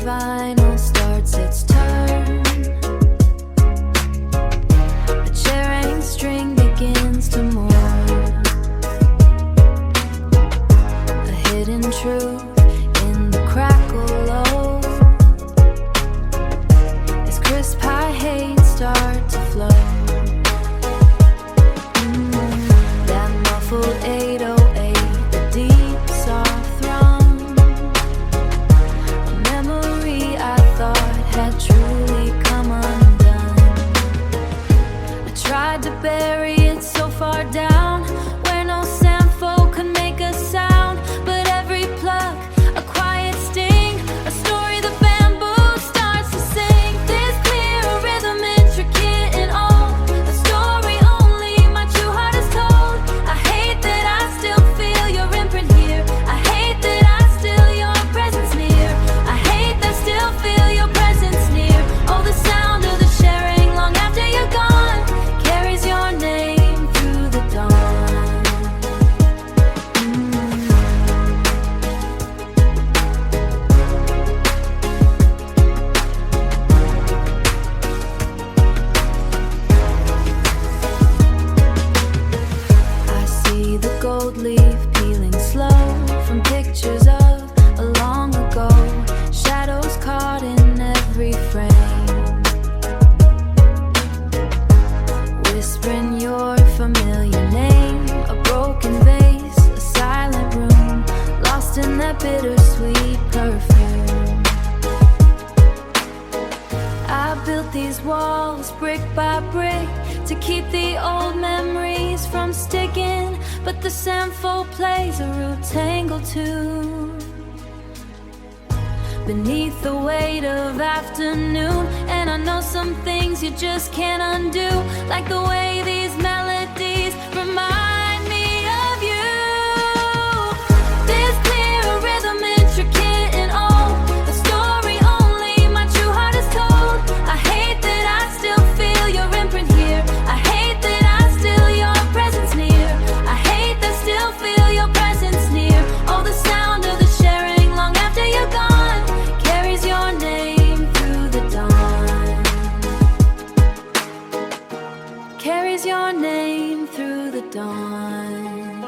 Vinyl starts its turn. The charing string begins to mourn. A hidden truth in the crackle low, as crisp high hates start to flow. That muffled 808, the deep soft thrum, had truly come undone. I tried to bury it so far down where no sample could make a sound, but every pluck a quiet sting, a story the bamboo starts to sing. This clear a rhythm intricate and old, a story only my true heart has told. I hate that I still feel your imprint here. I hate that I still your presence near. I hate that still feel your presence near. Oh, the sound of the sharing long after you're gone carries your name through the dawn. I see the gold leaf peeling slow from pictures of a long ago, shadows caught in every frame, whispering your familiar name. A broken vase, a silent room, lost in that bittersweet perfume. I built these walls brick by brick to keep the old memories from sticking, but the sample plays a root tangle too. Beneath the weight of afternoon, and I know some things you just can't undo, like the way these melodies remind me of you. This clear a rhythm intricate and old, a story only my true heart has told. I hate that I still feel your imprint here. I hate that I still your presence near. I hate that still feel your presence near. Oh, the sound of the sharing long after you're gone carries your name through the dawn. Carries your name through the dawn.